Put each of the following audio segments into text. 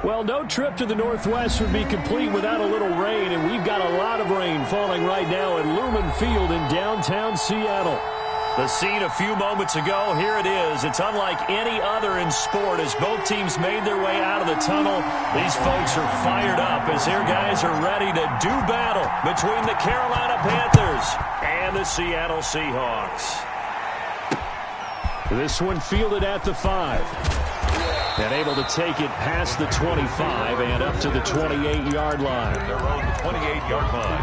Well, no trip to the Northwest would be complete without a little rain, and we've got a lot of rain falling right now at Lumen Field in downtown Seattle. The scene a few moments ago, here it is. It's unlike any other in sport as both teams made their way out of the tunnel. These folks are fired up as their guys are ready to do battle between the Carolina Panthers and the Seattle Seahawks. This one fielded at the 5. And able to take it past the 25 and up to the 28-yard line. They're on the 28-yard line.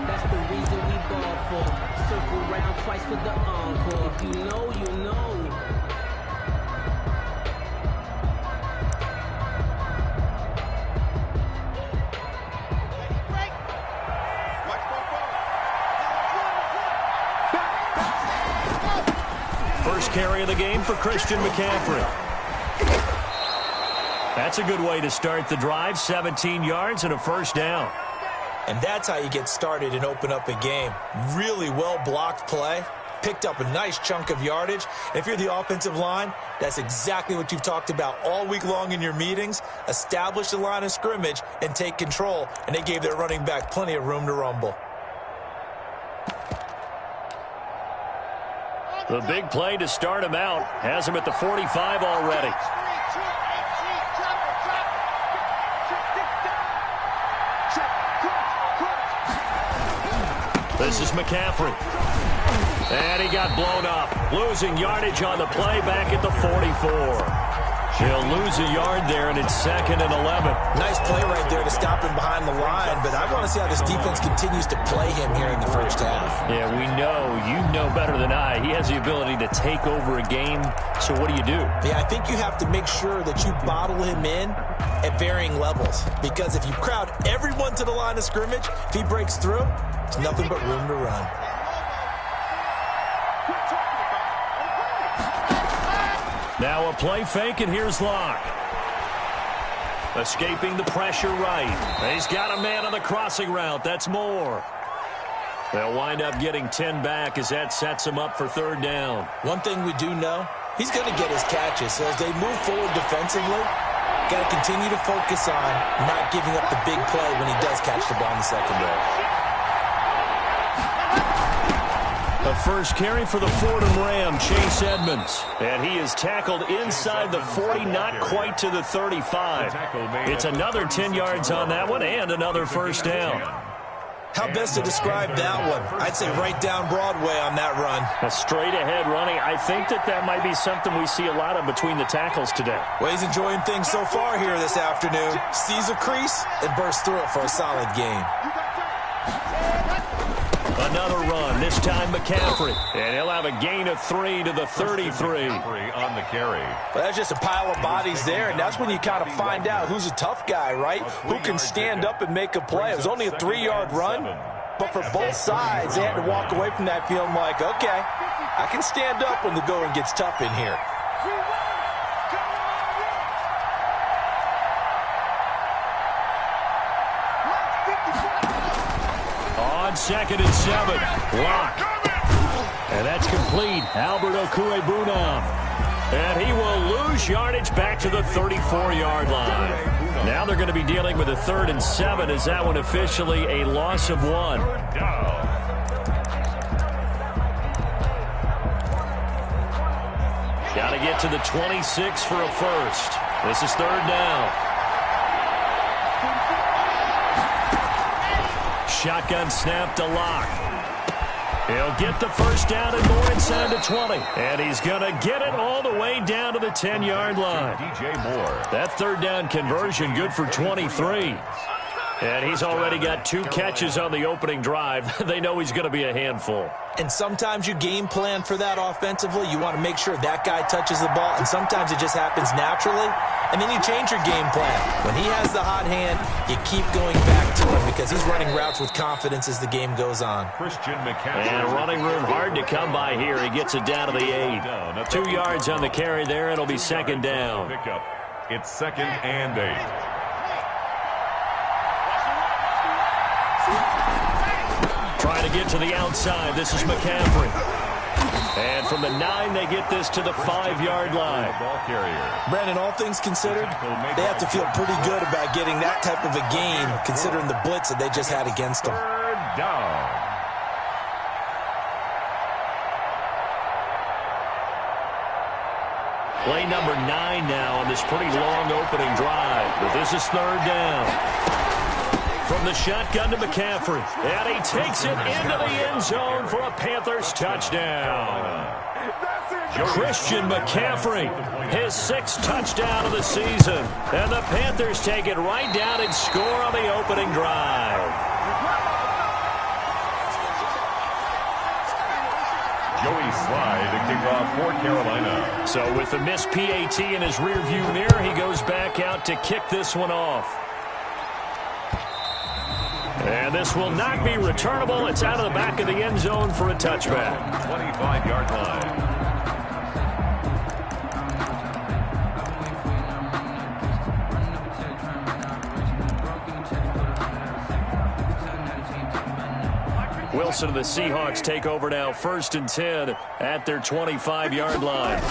That's the reason we ball for. Circle round twice for the encore. If you know, you know. First carry of the game for Christian McCaffrey. That's a good way to start the drive. 17 yards and a first down. And that's how you get started and open up a game. Really well-blocked play. Picked up a nice chunk of yardage. And if you're the offensive line, that's exactly what you've talked about all week long in your meetings. Establish the line of scrimmage and take control. And they gave their running back plenty of room to rumble. The big play to start him out has him at the 45 already. This is McCaffrey. And he got blown up. Losing yardage on the play back at the 44. He'll lose a yard there, and it's 2nd and 11. Nice play right there to stop him behind the line, but I want to see how this defense continues to play him here in the first half. Yeah, we know. You know better than I. He has the ability to take over a game, so what do you do? Yeah, I think you have to make sure that you bottle him in at varying levels, because if you crowd everyone to the line of scrimmage, if he breaks through, there's nothing but room to run. Now a play fake, and here's Locke. Escaping the pressure right. He's got a man on the crossing route. That's Moore. They'll wind up getting 10 back as that sets him up for 3rd down. One thing we do know, he's going to get his catches. So as they move forward defensively, got to continue to focus on not giving up the big play when he does catch the ball in the secondary. The first carry for the Fordham Ram, Chase Edmonds. And he is tackled inside the 40, not quite to the 35. It's another 10 yards on that one and another first down. How best to describe that one? I'd say right down Broadway on that run. A straight-ahead running. I think that might be something we see a lot of between the tackles today. Well, he's enjoying things so far here this afternoon. Sees a crease and bursts through it for a solid gain. Another run, this time McCaffrey. And he'll have a gain of 3 to the 33. On the carry. Well, that's just a pile of bodies there, and that's when you kind of find out who's a tough guy, right? Who can stand up and make a play. It was only a 3-yard run, but for both sides, they had to walk away from that feeling like, okay, I can stand up when the going gets tough in here. On 2nd and 7, Locke. And that's complete. Albert Okwuegbunam. And he will lose yardage back to the 34-yard line. Now they're going to be dealing with a 3rd and 7 as that one officially a loss of 1. Got to get to the 26 for a first. This is 3rd down. Shotgun snap to Locke. He'll get the first down and more inside the 20. And he's going to get it all the way down to the 10-yard line. DJ Moore. That 3rd down conversion good for 23. And he's already got 2 catches on the opening drive. They know he's going to be a handful. And sometimes you game plan for that offensively. You want to make sure that guy touches the ball, and sometimes it just happens naturally. And then you change your game plan. When he has the hot hand, you keep going back to him because he's running routes with confidence as the game goes on. Christian McCaffrey. And running room hard to come by here. He gets it down to the 8. 2 yards on the carry there. It'll be 2nd down. Pickup. It's 2nd and 8. Trying to get to the outside. This is McCaffrey. And from the 9, they get this to the 5-yard line. Ball carrier. Brandon, all things considered, they have to feel pretty good about getting that type of a gain, considering the blitz that they just had against them. Third down. Play number 9 now on this pretty long opening drive. But this is third down. From the shotgun to McCaffrey. And he takes it into the end zone for a Panthers touchdown. Christian McCaffrey, his 6th touchdown of the season. And the Panthers take it right down and score on the opening drive. Joey Slye to kick off for Carolina. So with the missed PAT in his rearview mirror, he goes back out to kick this one off. And this will not be returnable. It's out of the back of the end zone for a touchback. 25-yard line. Wilson of the Seahawks take over now, 1st and 10 at their 25-yard line.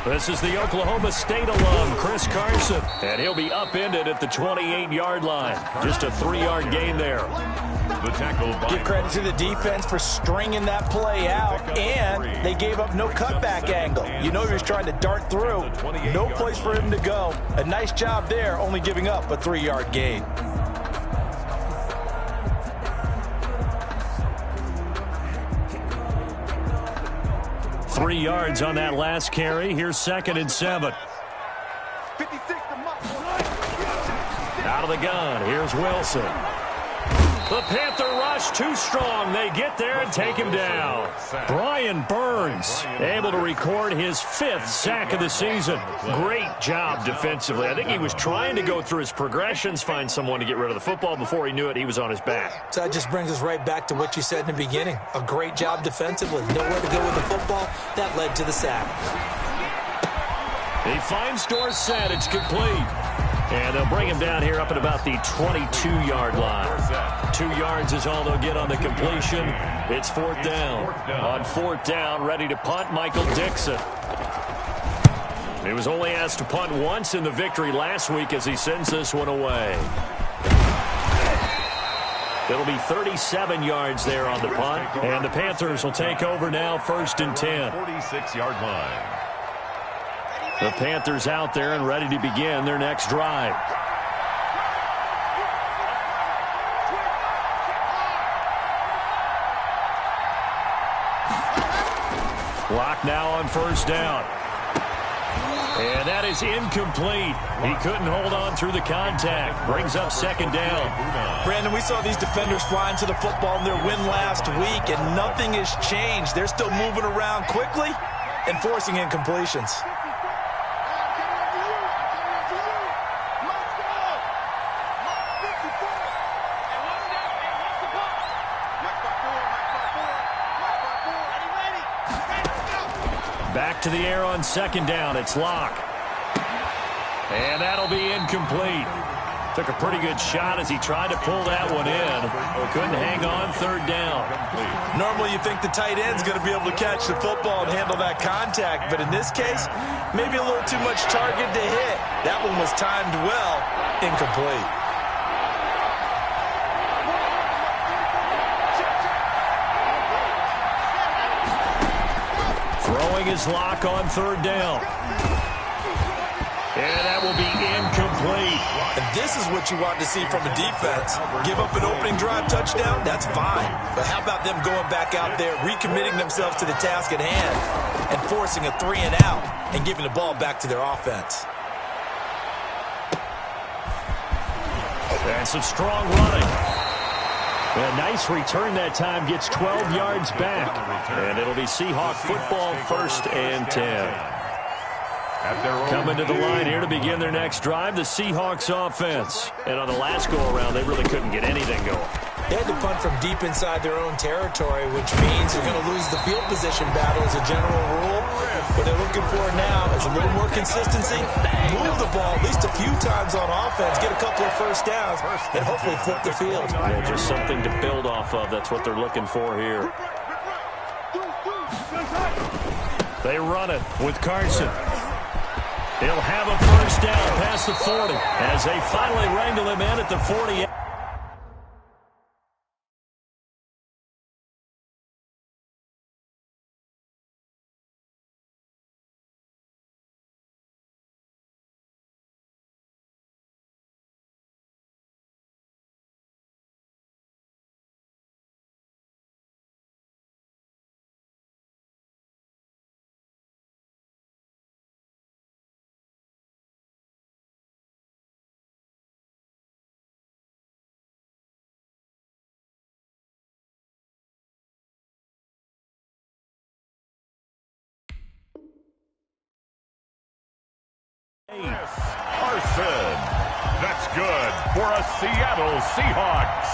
This is the Oklahoma State alum, Chris Carson, and he'll be upended at the 28-yard line. Just a 3-yard gain there. The tackle by Give credit to the defense for stringing that play out, and they gave up no cutback angle. You know he was trying to dart through. No place for him to go. A nice job there, only giving up a 3-yard gain. 3 yards on that last carry. Here's 2nd and 7. Out of the gun. Here's Wilson. The Panther rush too strong. They get there and take him down. Brian Burns able to record his 5th sack of the season. Great job defensively. I think he was trying to go through his progressions, find someone to get rid of the football. Before he knew it, he was on his back. So that just brings us right back to what you said in the beginning. A great job defensively. Nowhere to go with the football. That led to the sack. He finds Dorsett. It's complete. And they'll bring him down here up at about the 22-yard line. 2 yards is all they'll get on the completion. It's 4th down. On 4th down, ready to punt, Michael Dixon. He was only asked to punt once in the victory last week as he sends this one away. It'll be 37 yards there on the punt. And the Panthers will take over now, 1st and 10. 46-yard line. The Panthers out there and ready to begin their next drive. Clock now on 1st down. And that is incomplete. He couldn't hold on through the contact. Brings up 2nd down. Brandon, we saw these defenders flying to the football in their win last week, and nothing has changed. They're still moving around quickly and forcing incompletions. Back to the air on 2nd down. It's Locke. And that'll be incomplete. Took a pretty good shot as he tried to pull that one in. Couldn't hang on 3rd down. Normally you think the tight end's going to be able to catch the football and handle that contact, but in this case, maybe a little too much target to hit. That one was timed well. Incomplete. Throwing his Lock on 3rd down. And that will be incomplete. And this is what you want to see from a defense. Give up an opening drive touchdown, that's fine. But how about them going back out there, recommitting themselves to the task at hand, and forcing a 3 and out, and giving the ball back to their offense. And some strong running. A nice return that time, gets 12 yards back. And it'll be Seahawk football, 1st and 10. Coming to the line here to begin their next drive, the Seahawks offense. And on the last go-around, they really couldn't get anything going. They had to punt from deep inside their own territory, which means they're going to lose the field position battle as a general rule. What they're looking for now is a little more consistency, move the ball at least a few times on offense, get a couple of 1st downs, and hopefully flip the field. Yeah, just something to build off of. That's what they're looking for here. They run it with Carson. He'll have a first down past the 40 as they finally wrangle him in at the 48. Carson. That's good for a Seattle Seahawks.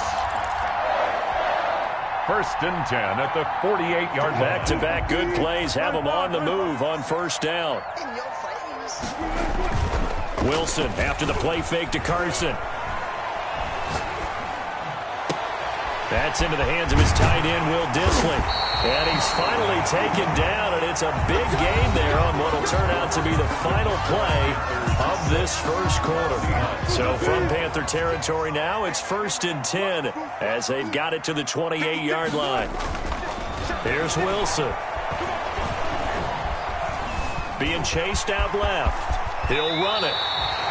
First and 10 at the 48-yard line. Back-to-back good plays have them on the move on first down. Wilson after the play fake to Carson. That's into the hands of his tight end, Will Dissly. And he's finally taken down, and it's a big gain there on what will turn out to be the final play of this first quarter. So from Panther territory now, it's first and 10 as they've got it to the 28-yard line. Here's Wilson. Being chased out left. He'll run it.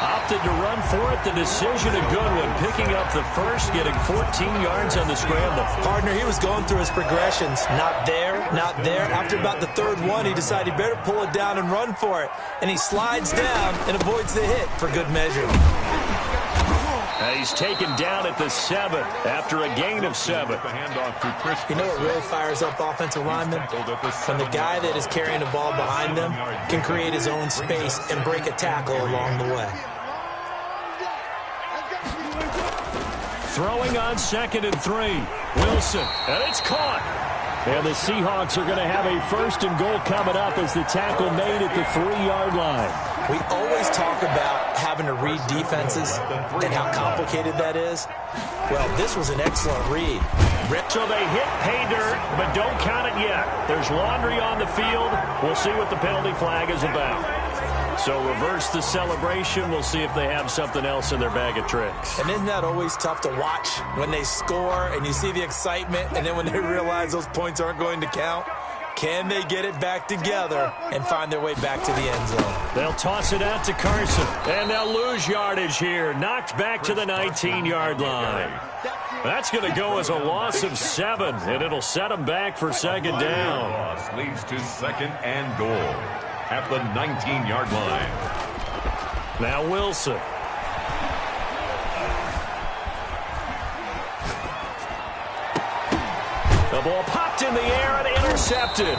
Opted to run for it. The decision, a good one. Picking up the first, getting 14 yards on the scramble. Partner, he was going through his progressions. Not there, not there. After about the third one, he decided he better pull it down and run for it. And he slides down and avoids the hit for good measure. He's taken down at the 7 after a gain of 7. You know what really fires up offensive linemen? When the guy that is carrying the ball behind them can create his own space and break a tackle along the way. Throwing on 2nd and 3. Wilson, and it's caught. And the Seahawks are going to have a first and goal coming up as the tackle made at the 3-yard line. We always talk about having to read defenses and how complicated that is. Well, this was an excellent read. So they hit pay dirt, but don't count it yet. There's laundry on the field. We'll see what the penalty flag is about. So reverse the celebration. We'll see if they have something else in their bag of tricks. And isn't that always tough to watch when they score and you see the excitement, and then when they realize those points aren't going to count? Can they get it back together and find their way back to the end zone? They'll toss it out to Carson, and they'll lose yardage here. Knocked back to the 19-yard line. That's going to go as a loss of 7, and it'll set them back for second down. Loss leads to second and goal at the 19-yard line. Now Wilson. The ball popped in the air and intercepted.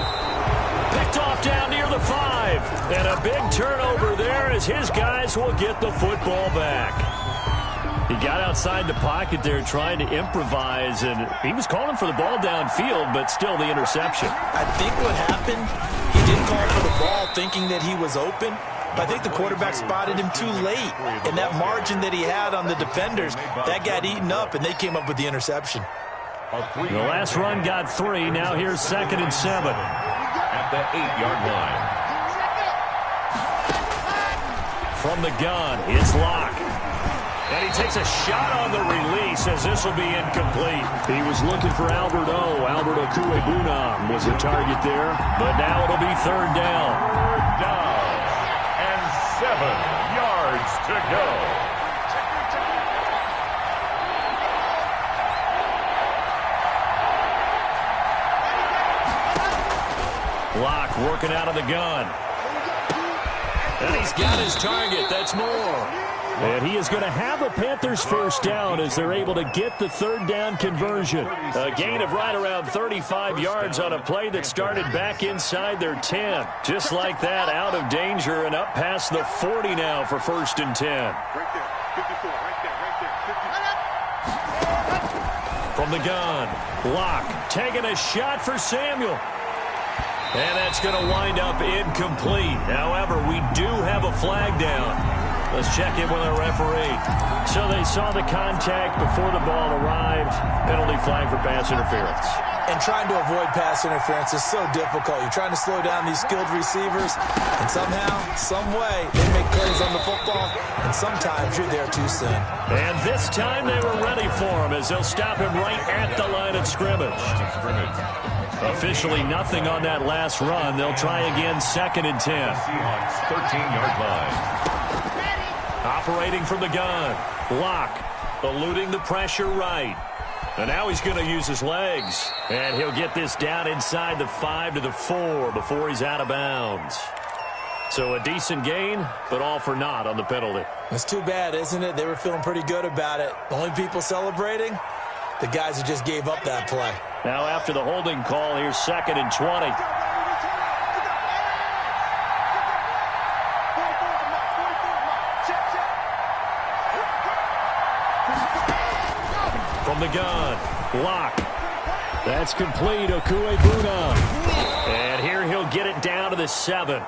Picked off down near the 5. And a big turnover there as his guys will get the football back. He got outside the pocket there trying to improvise, and he was calling for the ball downfield, but still the interception. I think what happened, he didn't call for the ball thinking that he was open, but I think the quarterback spotted him too late. And that margin that he had on the defenders, that got eaten up, and they came up with the interception. The last run got 3. Now here's 2nd and 7. At the 8-yard line. From the gun, it's Locke. And he takes a shot on the release as this will be incomplete. He was looking for Albert Okuebunam was the target there. But now it'll be 3rd down. 3rd down. And 7 yards to go. Locke working out of the gun. And he's got his target. That's more. And he is going to have a Panthers first down as they're able to get the 3rd down conversion. A gain of right around 35 yards on a play that started back inside their 10. Just like that, out of danger and up past the 40 now for 1st and 10. From the gun, Locke taking a shot for Samuel. And that's going to wind up incomplete. However, we do have a flag down. Let's check in with our referee. So they saw the contact before the ball arrived. Penalty flag for pass interference. And trying to avoid pass interference is so difficult. You're trying to slow down these skilled receivers, and somehow, some way, they make plays on the football, and sometimes you're there too soon. And this time they were ready for him as they'll stop him right at the line of scrimmage. Officially nothing on that last run. They'll try again, 2nd and 10. Seahawks 13-yard line. Operating from the gun. Block. Eluding the pressure right. And now he's going to use his legs. And he'll get this down inside the 5 to the 4 before he's out of bounds. So a decent gain, but all for naught on the penalty. It's too bad, isn't it? They were feeling pretty good about it. The only people celebrating, the guys who just gave up that play. Now after the holding call, here's 2nd and 20. From the gun, block. That's complete, Okuebuna. And here he'll get it down to the 7.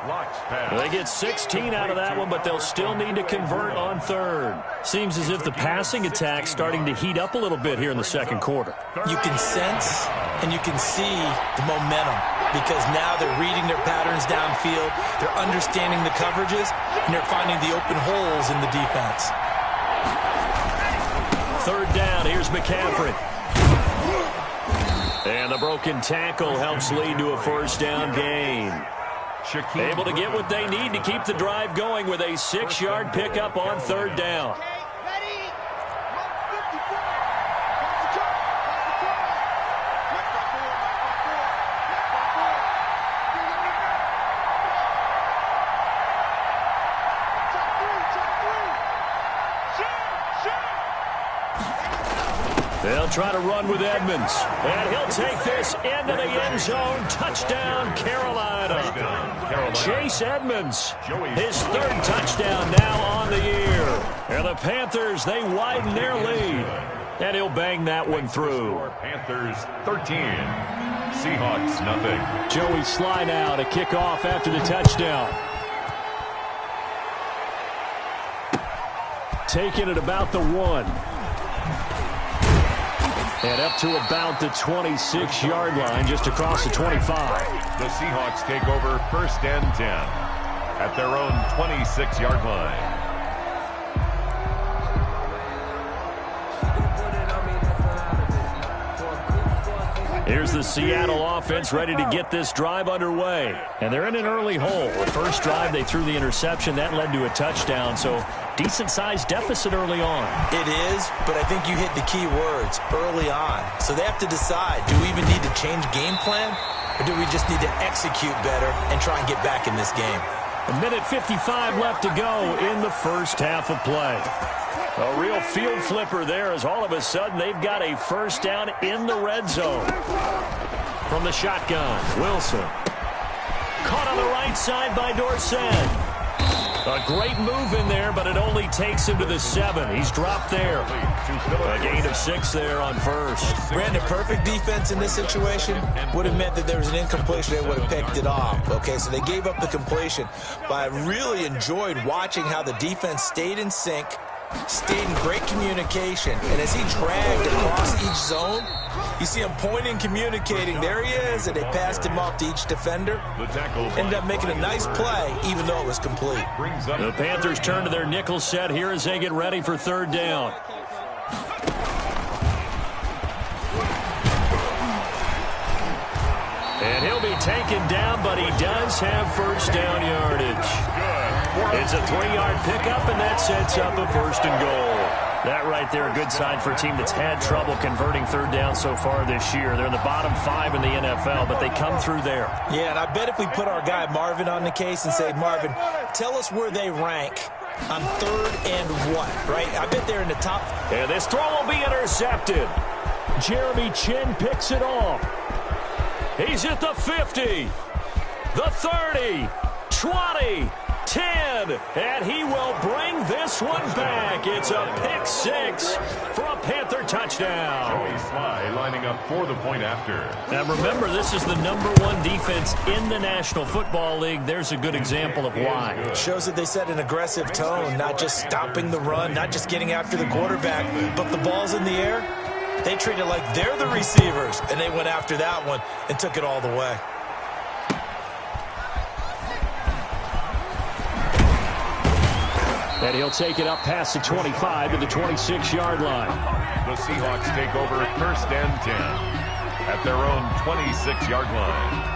They get 16 out of that one, but they'll still need to convert on 3rd. Seems as if the passing attack's starting to heat up a little bit here in the 2nd quarter. You can sense and you can see the momentum because now they're reading their patterns downfield, they're understanding the coverages, and they're finding the open holes in the defense. 3rd down, here's McCaffrey. And the broken tackle helps lead to a 1st down gain. Able to get what they need to keep the drive going with a 6-yard pickup on 3rd down. They'll try to run with Edmonds. And he'll take this into the end zone. Touchdown, Carolina. Chase Edmonds, his 3rd touchdown now on the year. And the Panthers, they widen their lead. And he'll bang that one through. Panthers 13. Seahawks nothing. Joey Sly now to kick off after the touchdown. Taking it about the 1. And up to about the 26-yard line, just across the 25. The Seahawks take over 1st and 10 at their own 26-yard line. Here's the Seattle offense ready to get this drive underway. And they're in an early hole. The first drive, they threw the interception. That led to a touchdown. So decent-sized deficit early on. It is, but I think you hit the key words, early on. So they have to decide, do we even need to change game plan? Or do we just need to execute better and try and get back in this game? A minute 55 left to go in the first half of play. A real field flipper there as all of a sudden they've got a 1st down in the red zone. From the shotgun, Wilson. Caught on the right side by Dorsett. A great move in there, but it only takes him to the 7. He's dropped there. A gain of 6 there on 1st. Brandon, perfect defense in this situation would have meant that there was an incompletion. They would have picked it off. Okay, so they gave up the completion. But I really enjoyed watching how the defense stayed in sync, stayed in great communication, and as he dragged across each zone, you see him pointing, communicating. There he is, and they passed him off to each defender. Ended up making a nice play, even though it was complete. The Panthers turn to their nickel set here as they get ready for 3rd down. And he'll be taken down, but he does have 1st down yardage. It's a 3-yard pickup, and that sets up a 1st and goal. That right there, a good sign for a team that's had trouble converting 3rd down so far this year. They're in the bottom 5 in the NFL, but they come through there. Yeah, and I bet if we put our guy Marvin on the case and say, Marvin, tell us where they rank on 3rd and what, right? I bet they're in the top. And this throw will be intercepted. Jeremy Chin picks it off. He's at the 50, the 30, 20, 10, and he will bring this one back. It's a pick 6 for a Panther touchdown. Joey Sly lining up for the point after. And remember, this is the #1 defense in the National Football League. There's a good example of why. It shows that they set an aggressive tone, not just stopping the run, not just getting after the quarterback, but the ball's in the air. They treat it like they're the receivers, and they went after that one and took it all the way. And he'll take it up past the 25 to the 26-yard line. The Seahawks take over 1st and 10 at their own 26-yard line.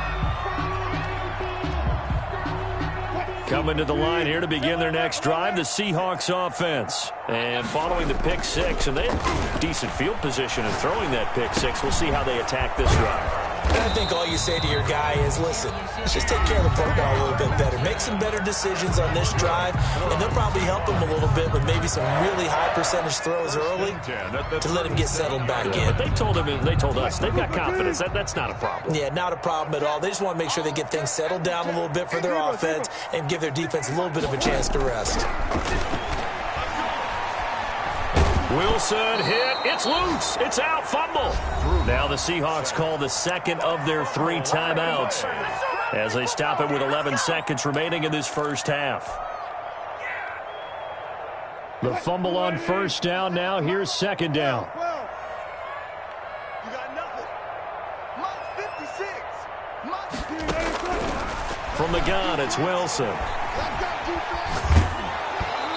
Coming to the line here to begin their next drive, the Seahawks offense. And following the pick six, and they have decent field position in throwing that pick six. We'll see how they attack this drive. And I think all you say to your guy is, listen, let's just take care of the football a little bit better. Make some better decisions on this drive, and they'll probably help him a little bit with maybe some really high percentage throws early to let him get settled back in. But they told us, they've got confidence. That's not a problem. Yeah, not a problem at all. They just want to make sure they get things settled down a little bit for their offense and give their defense a little bit of a chance to rest. Wilson hit. It's loose. It's out. Fumble. Now the Seahawks call the second of their 3 timeouts as they stop it with 11 seconds remaining in this first half. The fumble on first down now. Here's second down. From the gun, it's Wilson.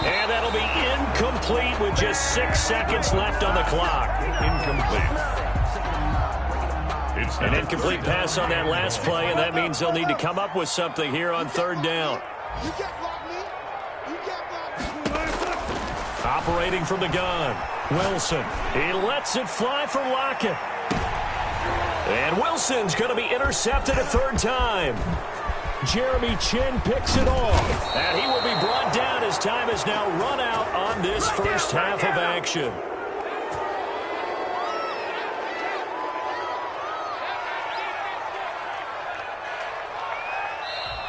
And that'll be incomplete with just 6 seconds left on the clock. Incomplete. An incomplete pass on that last play, and that means they'll need to come up with something here on 3rd down. Operating from the gun, Wilson. He lets it fly for Lockett. And Wilson's going to be intercepted a 3rd time. Jeremy Chin picks it off, and he will be brought down as time is now run out on this first half of action.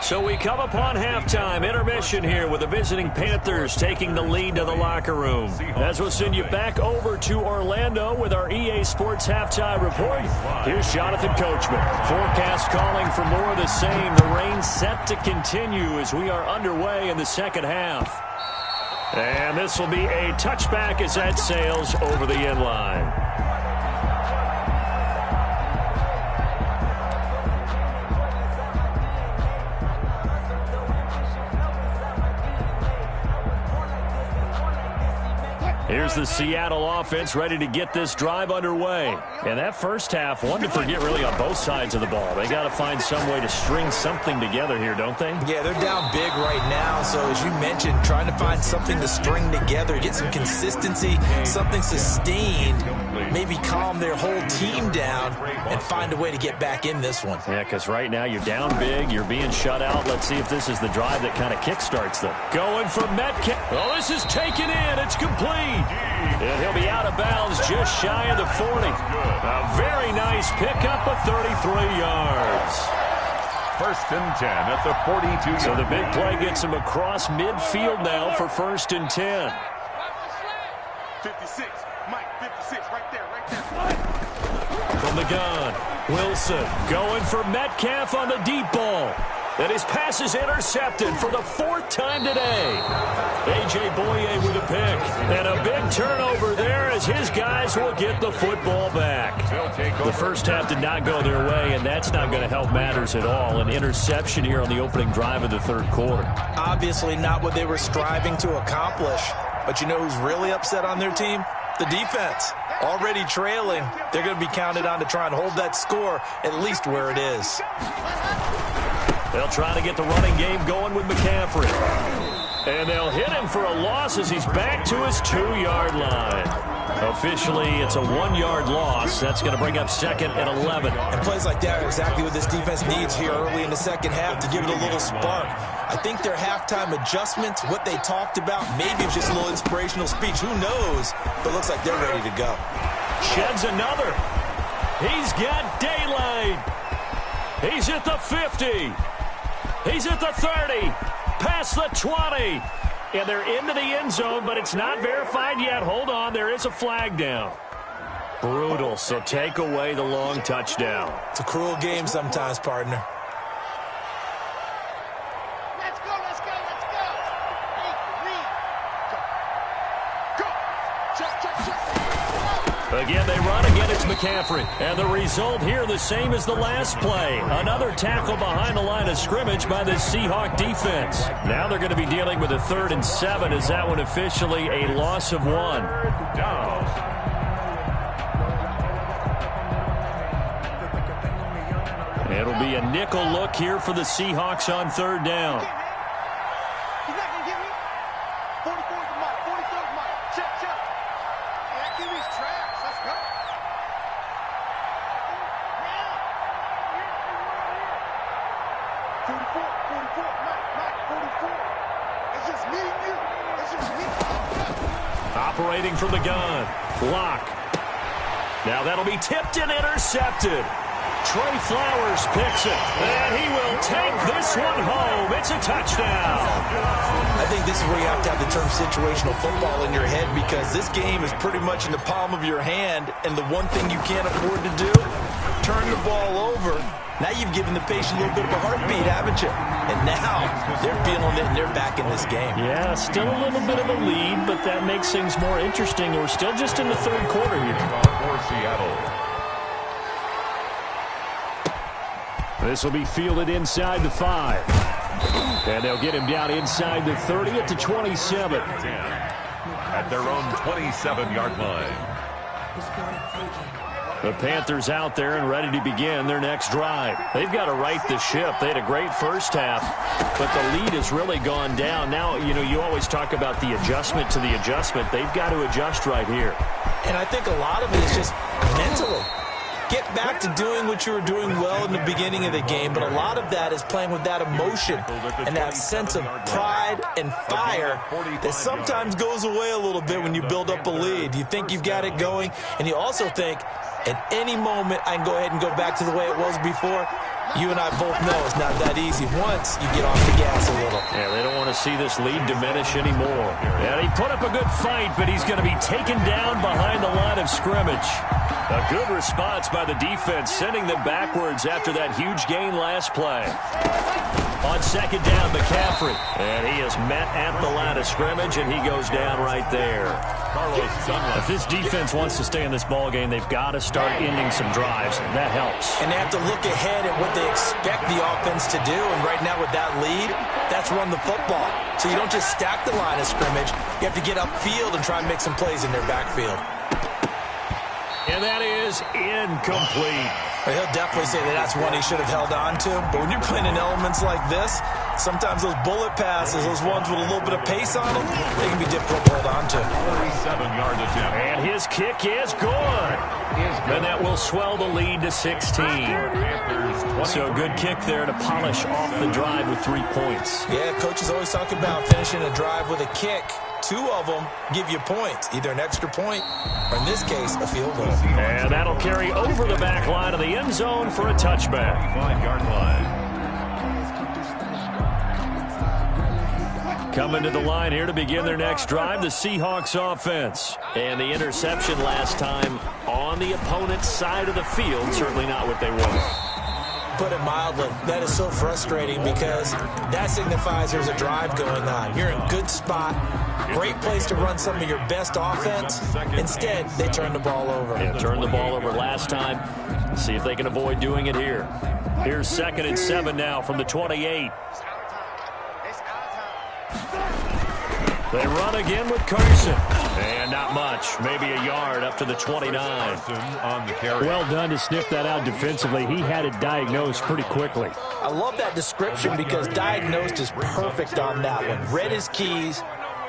So we come upon halftime, intermission here with the visiting Panthers taking the lead to the locker room. As we'll send you back over to Orlando with our EA Sports halftime report, here's Jonathan Coachman. Forecast calling for more of the same. The rain set to continue as we are underway in the second half. And this will be a touchback as that sails over the end line. Here's the Seattle offense ready to get this drive underway. And that first half, one to forget really on both sides of the ball. They got to find some way to string something together here, don't they? Yeah, they're down big right now. So as you mentioned, trying to find something to string together, get some consistency, something sustained, maybe calm their whole team down and find a way to get back in this one. Yeah, because right now you're down big, you're being shut out. Let's see if this is the drive that kind of kickstarts them. Going for Metcalf. Oh, this is taken in. It's complete. And he'll be out of bounds just shy of the 40. A very nice pickup of 33 yards. 1st and 10 at the 42. So the big play gets him across midfield now for 1st and 10. 56, Mike, 56, right there. From the gun, Wilson going for Metcalf on the deep ball. And his pass is intercepted for the 4th time today. A.J. Boye with a pick. And a big turnover there as his guys will get the football back. The first half did not go their way, and that's not going to help matters at all. An interception here on the opening drive of the 3rd quarter. Obviously not what they were striving to accomplish. But you know who's really upset on their team? The defense. Already trailing. They're going to be counted on to try and hold that score at least where it is. They'll try to get the running game going with McCaffrey. And they'll hit him for a loss as he's back to his 2-yard line. Officially, it's a 1-yard loss. That's going to bring up 2nd and 11. And plays like that are exactly what this defense needs here early in the second half to give it a little spark. I think their halftime adjustments, what they talked about, maybe it's just a little inspirational speech. Who knows? But it looks like they're ready to go. Sheds another. He's got daylight. He's at the 50. He's at the 30, past the 20, and they're into the end zone, but it's not verified yet. Hold on, there is a flag down. Brutal, so take away the long touchdown. It's a cruel game sometimes, partner. Let's go. Hey, read. Go. Check. Again, they run. Again, it's McCaffrey. And the result here, the same as the last play. Another tackle behind the line of scrimmage by the Seahawk defense. Now they're going to be dealing with a 3rd and 7. Is that one officially a loss of 1? It'll be a nickel look here for the Seahawks on 3rd down. He's not going to get me. 44 is mine. 44 is mine. Check, check. Hey, that QB's trash. Let's go. Now. 44, Mike, 44. It's just me and you. It's just me. Operating from the gun. Block. Now that'll be tipped and intercepted. Trey Flowers picks it, and he will take this one home. It's a touchdown. I think this is where you have to have the term situational football in your head, because this game is pretty much in the palm of your hand, and the one thing you can't afford to do, turn the ball over. Now you've given the patient a little bit of a heartbeat, haven't you? And now they're feeling it, and they're back in this game. Yeah, still a little bit of a lead, but that makes things more interesting. We're still just in the 3rd quarter here. For Seattle. This will be fielded inside the 5. And they'll get him down inside the 30 at the 27. At their own 27-yard line. The Panthers out there and ready to begin their next drive. They've got to right the ship. They had a great first half, but the lead has really gone down. Now, you know, you always talk about the adjustment to the adjustment. They've got to adjust right here. And I think a lot of it is just mentally. Get back to doing what you were doing well in the beginning of the game, but a lot of that is playing with that emotion and that sense of pride and fire that sometimes goes away a little bit when you build up a lead. You think you've got it going, and you also think at any moment I can go ahead and go back to the way it was before. You and I both know it's not that easy once you get off the gas a little. Yeah, they don't want to see this lead diminish anymore. And he put up a good fight, but he's going to be taken down behind the line of scrimmage. A good response by the defense, sending them backwards after that huge gain last play. On 2nd down, McCaffrey. And he is met at the line of scrimmage, and he goes down right there. If this defense wants to stay in this ball game, they've got to start ending some drives. That helps. And they have to look ahead at what they expect the offense to do. And right now with that lead, that's run the football. So you don't just stack the line of scrimmage. You have to get upfield and try and make some plays in their backfield. And that is incomplete. Well, he'll definitely say that that's one he should have held on to. But when you're playing in elements like this, sometimes those bullet passes, those ones with a little bit of pace on them, they can be difficult to hold on to. 47-yard attempt. And his kick is good. And that will swell the lead to 16. So a good kick there to polish off the drive with 3 points. Yeah, coaches always talk about finishing a drive with a kick. 2 of them give you points, either an extra point or, in this case, a field goal. And that'll carry over the back line of the end zone for a touchback. 5-yard line. Coming to the line here to begin their next drive, the Seahawks offense. And the interception last time on the opponent's side of the field, certainly not what they wanted. Put it mildly, that is so frustrating because that signifies there's a drive going on. You're in a good spot, great place to run some of your best offense. Instead, they turn the ball over. Yeah, turned the ball over last time. See if they can avoid doing it here. Here's 2nd and 7 now from the 28. They run again with Carson. And not much. Maybe a yard up to the 29. On the carry. Well done to sniff that out defensively. He had it diagnosed pretty quickly. I love that description because diagnosed is perfect on that one. Read his keys,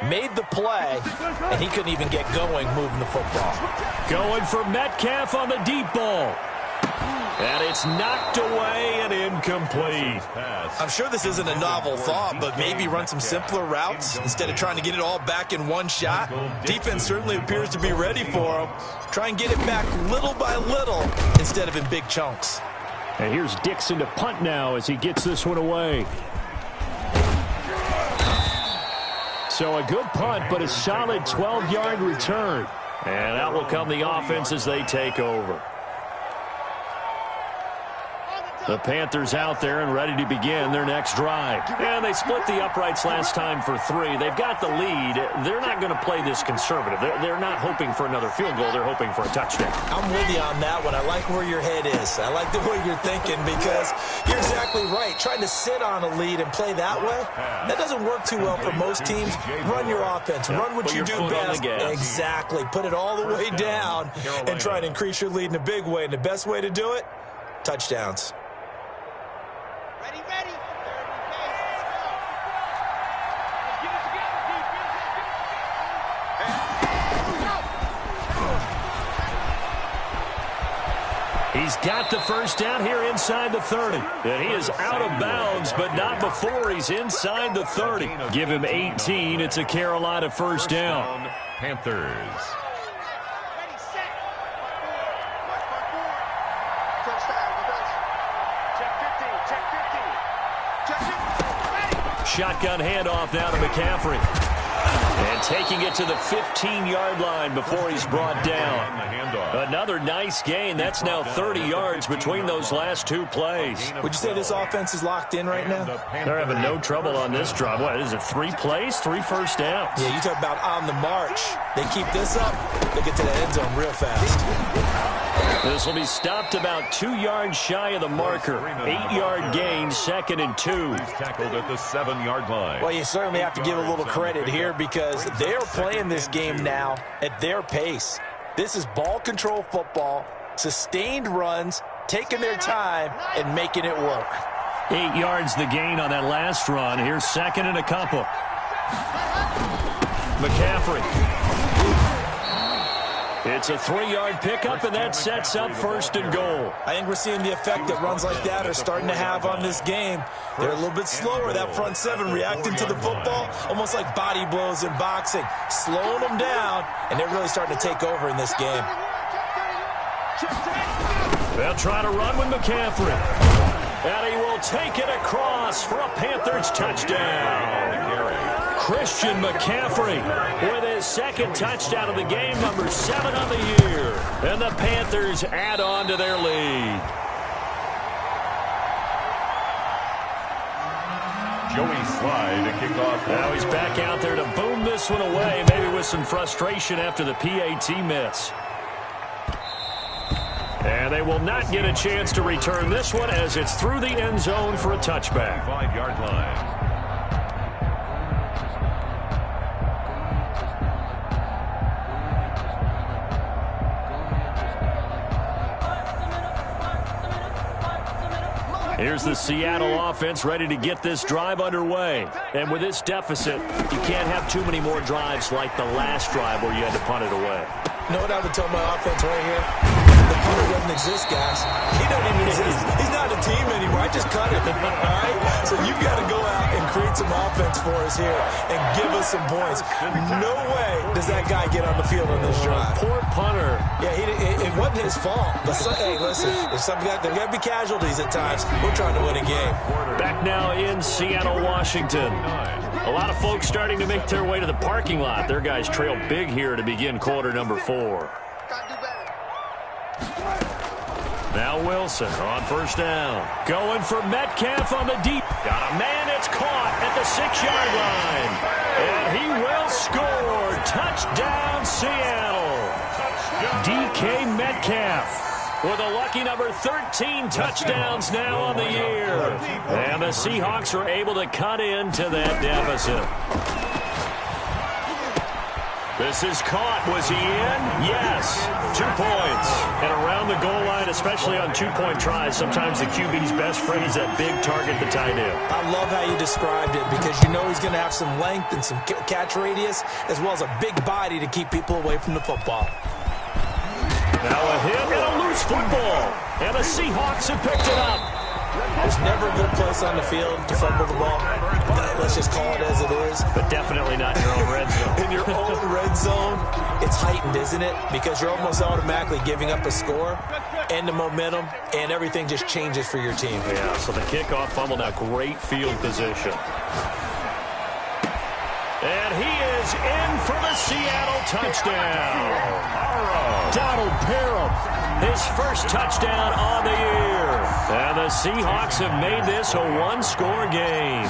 made the play, and he couldn't even get going moving the football. Going for Metcalf on the deep ball. And it's knocked away and incomplete. I'm sure this isn't a novel thought, but maybe run some simpler routes instead of trying to get it all back in one shot. Defense certainly appears to be ready for him. Try and get it back little by little instead of in big chunks. And here's Dixon to punt now as he gets this one away. So a good punt, but a solid 12-yard return. And out will come the offense as they take over. The Panthers out there and ready to begin their next drive. And they split the uprights last time for 3. They've got the lead. They're not going to play this conservative. They're not hoping for another field goal. They're hoping for a touchdown. I'm with you on that one. I like where your head is. I like the way you're thinking because you're exactly right. Trying to sit on a lead and play that way, that doesn't work too well for most teams. Run your offense. Run what you do best. Exactly. Put it all the way down and try to increase your lead in a big way. And the best way to do it, touchdowns. Ready, ready. Third and pace. Let's go. Let's get it together, defense. He's got the first down here inside the 30. And he is out of bounds, but not before he's inside the 30. Give him 18. It's a Carolina first down. Panthers. Ready, set. Mark forward. Touchdown, defense. Check 15, check 15. Check 15. Ready. Shotgun handoff now to McCaffrey. And taking it to the 15-yard line before he's brought down. Another nice gain. That's now 30 yards between those last 2 plays. Would you say this offense is locked in right now? They're having no trouble on this drive. What is it, 3 plays, 3 first downs? Yeah, you talk about on the march. They keep this up, they get to the end zone real fast. This will be stopped about 2 yards shy of the marker. 8-yard gain, 2nd and 2. He's tackled at the 7-yard line. Well, you certainly have to give a little credit here because they're playing this game now at their pace. This is ball control football, sustained runs, taking their time, and making it work. 8 yards the gain on that last run. Here's 2nd and a couple. McCaffrey. It's a 3-yard pickup, and that sets up 1st and goal. I think we're seeing the effect that runs like that are starting to have on this game. They're a little bit slower, that front 7 reacting to the football, almost like body blows in boxing, slowing them down, and they're really starting to take over in this game. They'll try to run with McCaffrey. And he will take it across for a Panthers touchdown. Christian McCaffrey with his 2nd touchdown of the game, number 7 on the year. And the Panthers add on to their lead. Joey Slye to kick off. Now he's back out there to boom this one away, maybe with some frustration after the PAT miss. And they will not get a chance to return this one as it's through the end zone for a touchback. 5-yard line. Here's the Seattle offense ready to get this drive underway. And with this deficit, you can't have too many more drives like the last drive where you had to punt it away. You know what I would tell my offense right here? The punter doesn't exist, guys. He doesn't even exist. He's not a team anymore. I just cut him, all right? So you've got to go out and create some offense for us here and give us some points. No way does that guy get on the field on this drive. Poor punter. Yeah, it wasn't his fault. But hey, listen, there's got to be casualties at times. We're trying to win a game. Back now in Seattle, Washington. A lot of folks starting to make their way to the parking lot. Their guys trail big here to begin quarter number 4. Now Wilson on first down. Going for Metcalf on the deep. Got a man, it's caught at the 6-yard line. And he will score. Touchdown, Seattle. DK Metcalf with a lucky number 13 touchdowns now on the year. And the Seahawks are able to cut into that deficit. This is caught. Was he in? Yes. 2 points. And around the goal line, especially on 2-point tries, sometimes the QB's best friend is that big target, the tight end. I love how you described it because you know he's going to have some length and some catch radius as well as a big body to keep people away from the football. Now a hit and a loose football. And the Seahawks have picked it up. There's never a good place on the field to fumble the ball. Let's just call it as it is. But definitely not in your own red zone. In your own red zone, it's heightened, isn't it? Because you're almost automatically giving up a score and the momentum, and everything just changes for your team. Yeah, so the kickoff fumble, now great field position. And he is in for the Seattle touchdown. Donald Parham, his first touchdown on the year. And the Seahawks have made this a one-score game.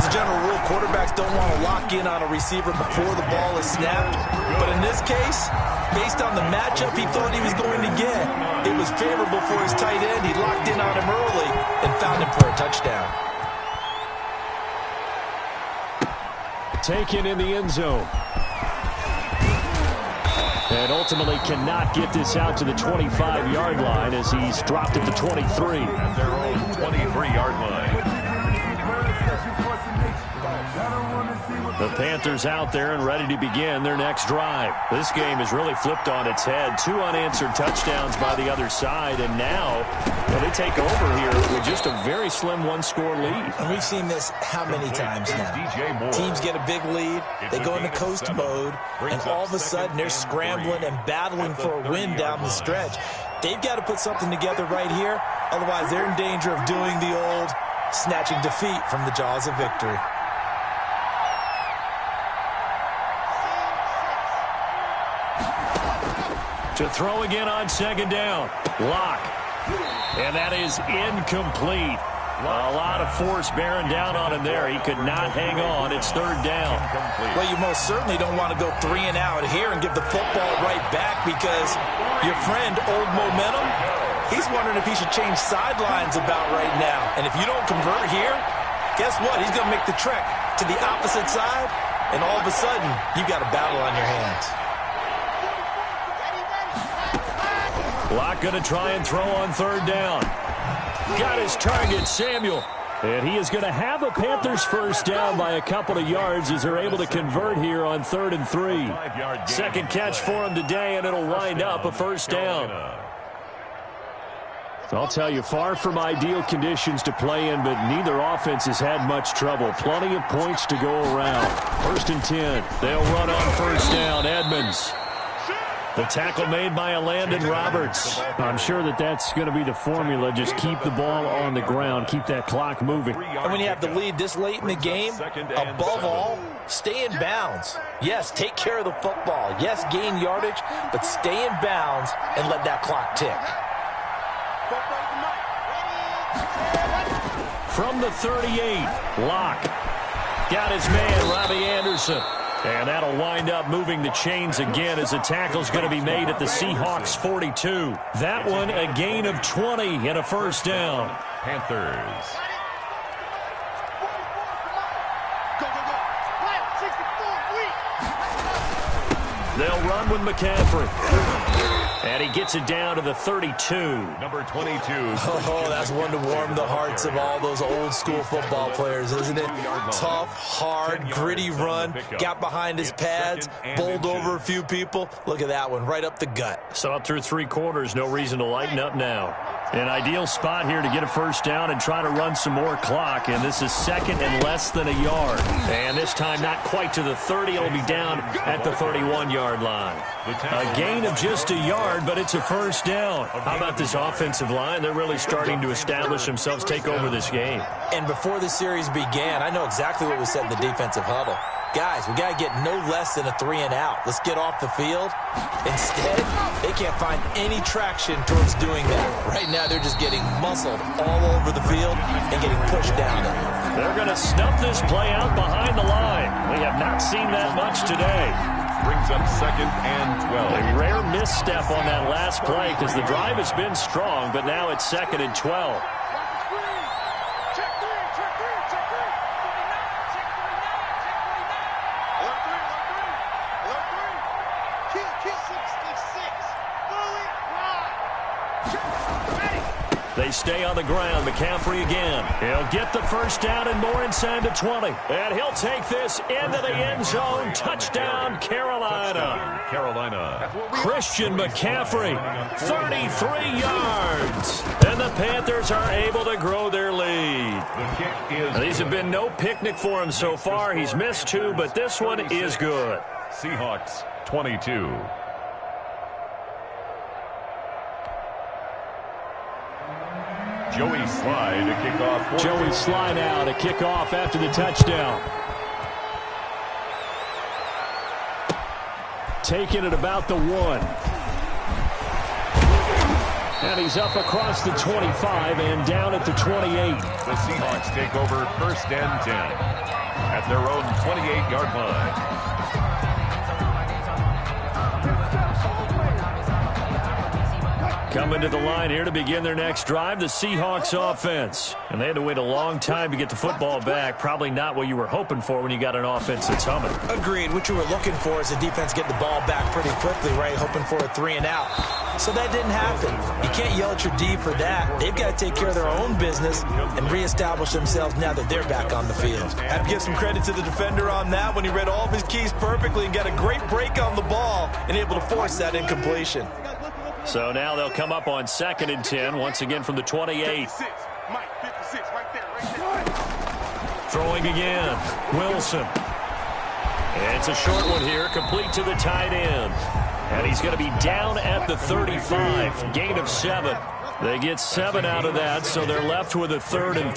As a general rule, quarterbacks don't want to lock in on a receiver before the ball is snapped. But in this case, based on the matchup he thought he was going to get, it was favorable for his tight end. He locked in on him early and found him for a touchdown. Taken in the end zone. And ultimately cannot get this out to the 25-yard line as he's dropped at the 23. At their own 23-yard line. The Panthers out there and ready to begin their next drive. This game is really flipped on its head. 2 unanswered touchdowns by the other side, and now they take over here with just a very slim one-score lead. And we've seen this how many times now? Teams get a big lead, they go into coast mode, and all of a sudden they're scrambling and battling for a win down the stretch. They've got to put something together right here, otherwise they're in danger of doing the old snatching defeat from the jaws of victory. To throw again on second down. Lock. And that is incomplete. A lot of force bearing down on him there. He could not hang on. It's third down. Well, you most certainly don't want to go 3 and out here and give the football right back because your friend, Old Momentum, he's wondering if he should change sidelines about right now. And if you don't convert here, guess what? He's going to make the trek to the opposite side, and all of a sudden, you've got a battle on your hands. Locke going to try and throw on third down. Got his target, Samuel. And he is going to have a Panthers first down by a couple of yards as they're able to convert here on 3rd and 3. Second catch for him today, and it'll wind up a first down. I'll tell you, far from ideal conditions to play in, but neither offense has had much trouble. Plenty of points to go around. 1st and 10. They'll run on first down. Edmonds. The tackle made by Landon Roberts. I'm sure that that's going to be the formula. Just keep the ball on the ground. Keep that clock moving. And when you have the lead this late in the game, above all, stay in bounds. Yes, take care of the football. Yes, gain yardage, but stay in bounds and let that clock tick. From the 38, Locke. Got his man, Robbie Anderson. And that'll wind up moving the chains again as the tackle's going to be made at the Seahawks 42. That one a gain of 20 and a first down. Panthers. They'll run with McCaffrey. And he gets it down to the 32. Number 22. Oh, that's one to warm the hearts of all those old school football players, isn't it? Tough, hard, gritty run. Got behind his pads, bowled over a few people. Look at that one, right up the gut. So up through 3 quarters, no reason to lighten up now. An ideal spot here to get a first down and try to run some more clock. And this is 2nd and less than a yard. And this time not quite to the 30. It'll be down at the 31-yard line. A gain of just a yard, but it's a first down. How about this offensive line? They're really starting to establish themselves, take over this game. And before the series began, I know exactly what was said in the defensive huddle. Guys, we got to get no less than a 3 and out. Let's get off the field. Instead, they can't find any traction towards doing that. Right now, they're just getting muscled all over the field and getting pushed down it. They're going to snuff this play out behind the line. We have not seen that much today. Brings up 2nd and 12. A rare misstep on that last play because the drive has been strong, but now it's 2nd and 12. They stay on the ground. McCaffrey again. He'll get the first down and more inside the 20. And he'll take this into the end zone. Touchdown, Carolina. Christian McCaffrey, 33 yards. And the Panthers are able to grow their lead. These have been no picnic for him so far. He's missed 2, but this one is good. Seahawks 22. Joey Sly to kick off. Joey Sly now to kick off after the touchdown. taken at about the 1. And he's up across the 25 and down at the 28. The Seahawks take over 1st and 10 at their own 28-yard line. Coming to the line here to begin their next drive, the Seahawks offense. And they had to wait a long time to get the football back. Probably not what you were hoping for when you got an offense that's humming. Agreed. What you were looking for is the defense getting the ball back pretty quickly, right? Hoping for a 3 and out. So that didn't happen. You can't yell at your D for that. They've got to take care of their own business and reestablish themselves now that they're back on the field. I have to give some credit to the defender on that when he read all of his keys perfectly and got a great break on the ball and able to force that incompletion. So now they'll come up on 2nd and 10, once again from the 28. 56, Mike, 56, right there. Throwing again, Wilson. It's a short one here, complete to the tight end. And he's going to be down at the 35, gain of 7. They get 7 out of that, so they're left with a 3rd and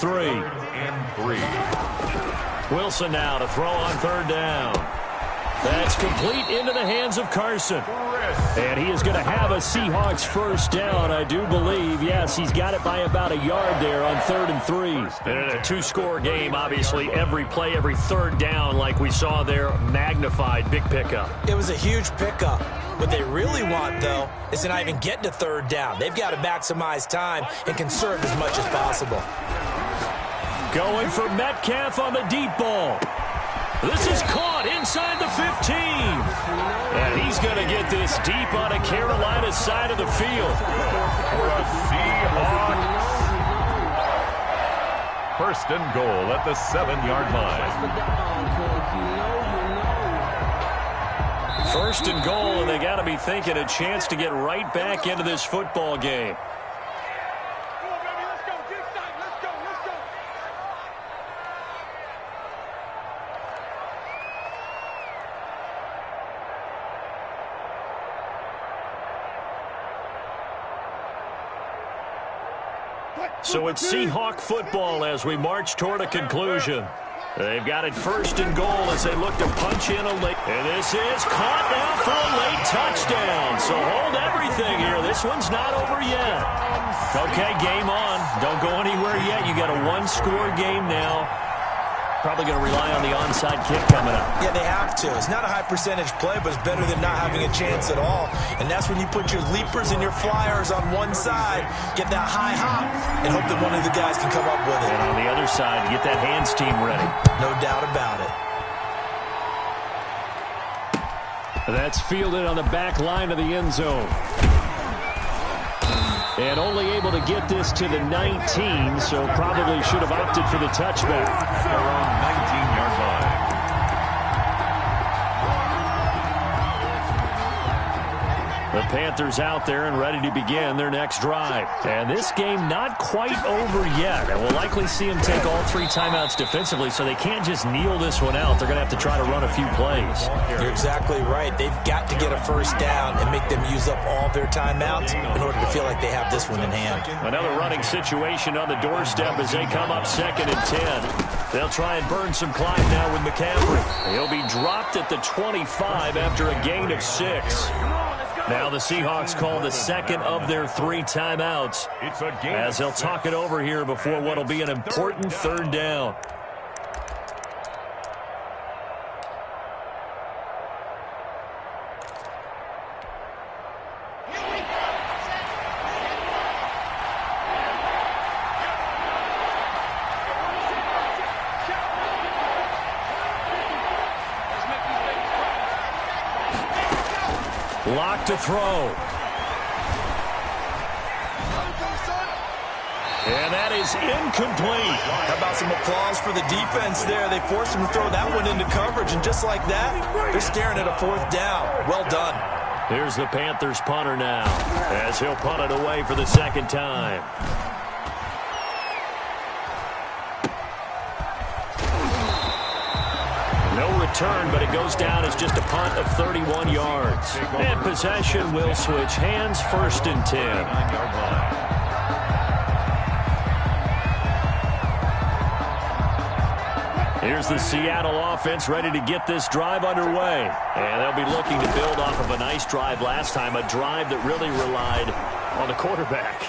3. Wilson now to throw on 3rd down. That's complete into the hands of Carson. And he is going to have a Seahawks 1st down, I do believe. Yes, he's got it by about a yard there on 3rd and 3. And in a 2-score game, obviously, every play, every 3rd down, like we saw there, magnified, big pickup. It was a huge pickup. What they really want, though, is to not even get to 3rd down. They've got to maximize time and conserve as much as possible. Going for Metcalf on the deep ball. This is caught inside the 15. And he's going to get this deep on a Carolina side of the field. For a Seahawks. 1st and goal at the 7-yard line. 1st and goal, and they got to be thinking a chance to get right back into this football game. Come on, baby, let's go. Get excited. Let's go. Let's go. So it's Seahawk football as we march toward a conclusion. They've got it 1st and goal as they look to punch in a late. And this is caught now for a late touchdown. So hold everything here. This one's not over yet. Okay, game on. Don't go anywhere yet. You got a 1-score game now. Probably going to rely on the onside kick coming up. Yeah, they have to. It's not a high-percentage play, but it's better than not having a chance at all. And that's when you put your leapers and your flyers on one side, get that high hop, and hope that one of the guys can come up with it. And on the other side, get that hands team ready. No doubt about it. That's fielded on the back line of the end zone. And only able to get this to the 19, so probably should have opted for the touchback. At their own 19-yard line. The Panthers out there and ready to begin their next drive. And this game not quite over yet. And we'll likely see them take all 3 timeouts defensively, so they can't just kneel this one out. They're going to have to try to run a few plays. You're exactly right. They've got to get a 1st down and make them use up all their timeouts in order to feel like they have this one in hand. Another running situation on the doorstep as they come up 2nd and 10. They'll try and burn some clock now with McCaffrey. He'll be dropped at the 25 after a gain of 6. Now the Seahawks call the 2nd of their 3 timeouts as they'll talk it over here before what will be an important 3rd down. Lock to throw. And that is incomplete. How about some applause for the defense there? They forced him to throw that one into coverage, and just like that, they're staring at a 4th down. Well done. Here's the Panthers punter now as he'll punt it away for the 2nd time. No return, but it goes down as just a punt of 31 yards. And possession will switch hands, 1st and 10. 9-yard line. Here's the Seattle offense ready to get this drive underway. And they'll be looking to build off of a nice drive last time, a drive that really relied on the quarterback.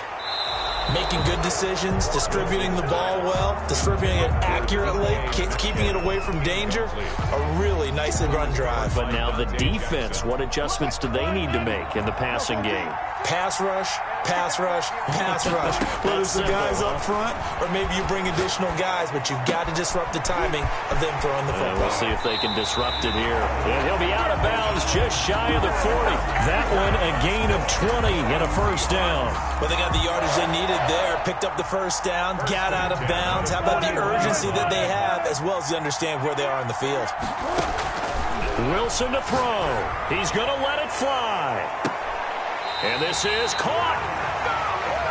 Making good decisions, distributing the ball well, distributing it accurately, keeping it away from danger. A really nicely run drive. But now the defense, what adjustments do they need to make in the passing game? Pass rush, pass rush, pass rush. Whether it's the guys up front or maybe you bring additional guys, but you've got to disrupt the timing of them throwing the football. We'll see if they can disrupt it here. And he'll be out of bounds just shy of the 40. That one a gain of 20 and a first down. Well, they got the yardage they needed there, picked up the first down, got out of bounds. How about the urgency that they have as well as they understand where they are in the field? Wilson to throw. He's going to let it fly. And this is caught.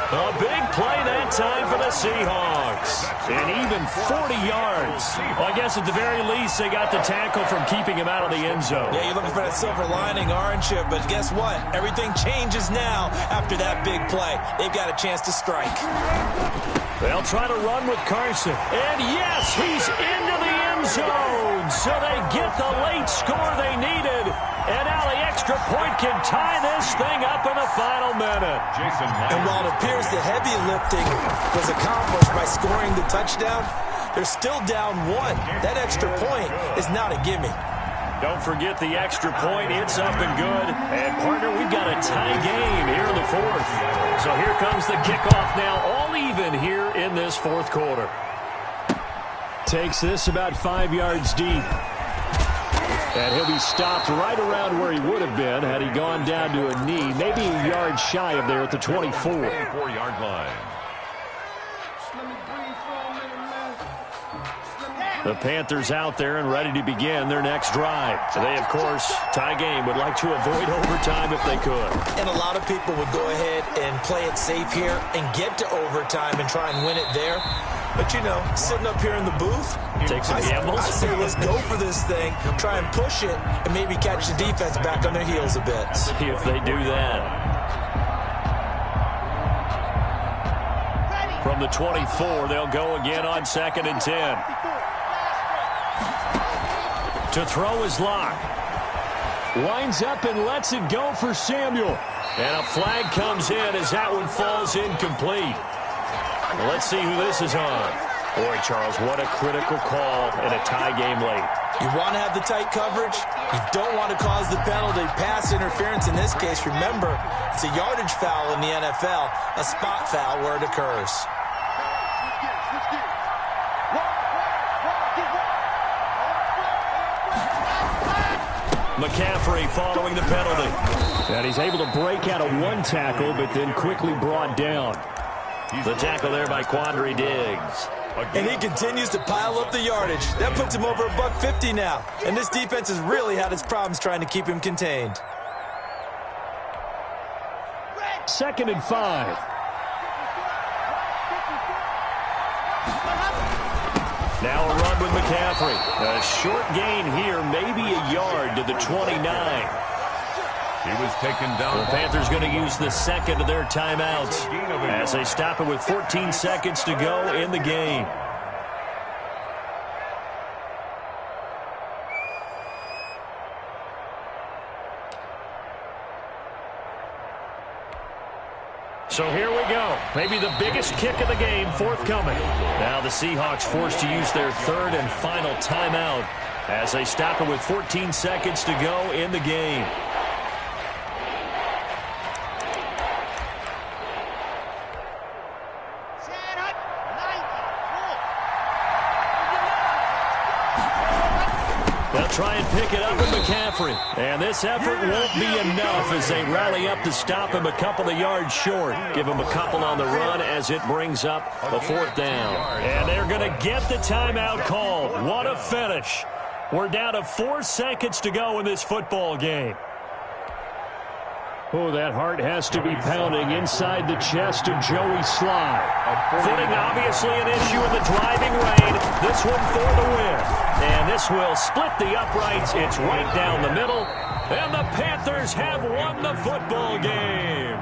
A big play that time for the Seahawks. And even 40 yards. Well, I guess at the very least they got the tackle from keeping him out of the end zone. Yeah, you're looking for that silver lining, aren't you? But guess what? Everything changes now after that big play. They've got a chance to strike. They'll try to run with Carson. And yes, he's into the end zone. So they get the late score they needed. And now the extra point can tie this thing up in the final minute. And while it appears the heavy lifting was accomplished by scoring the touchdown, they're still down one. That extra point is not a gimme. Don't forget the extra point. It's up and good. And, partner, we've got a tie game here in the fourth. So here comes the kickoff now, all even here in this fourth quarter. Takes this about 5 yards deep. And he'll be stopped right around where he would have been had he gone down to a knee, maybe a yard shy of there at the 24. 24-yard line. The Panthers out there and ready to begin their next drive. They, of course, tie game, would like to avoid overtime if they could. And a lot of people would go ahead and play it safe here and get to overtime and try and win it there. But, you know, sitting up here in the booth, take some gambles. I say let's go for this thing, try and push it, and maybe catch the defense back on their heels a bit. See if they do that. From the 24, they'll go again on 2nd and 10. To throw his lock. Winds up and lets it go for Samuel. And a flag comes in as that one falls incomplete. Well, let's see who this is on. Boy, Charles, what a critical call in a tie game late. You want to have the tight coverage. You don't want to cause the penalty. Pass interference in this case, remember, it's a yardage foul in the NFL, a spot foul where it occurs. McCaffrey following the penalty. And he's able to break out of one tackle, but then quickly brought down. The tackle there by Quandre Diggs. And he continues to pile up the yardage. That puts him over $150 now. And this defense has really had its problems trying to keep him contained. 2nd and 5. Now a run with McCaffrey. A short gain here, maybe a yard to the 29. He was taken down. The Panthers going to use the second of their timeouts as they stop it with 14 seconds to go in the game. So here we go. Maybe the biggest kick of the game forthcoming. Now the Seahawks forced to use their third and final timeout as they stop it with 14 seconds to go in the game. They'll try and pick it up with McCaffrey. And this effort won't be enough as they rally up to stop him a couple of yards short. Give him a couple on the run as it brings up the 4th down. And they're going to get the timeout called. What a finish. We're down to 4 seconds to go in this football game. Oh, that heart has to be pounding inside the chest of Joey Sly. Footing obviously an issue in the driving rain. This one for the win. And this will split the uprights. It's right down the middle. And the Panthers have won the football game.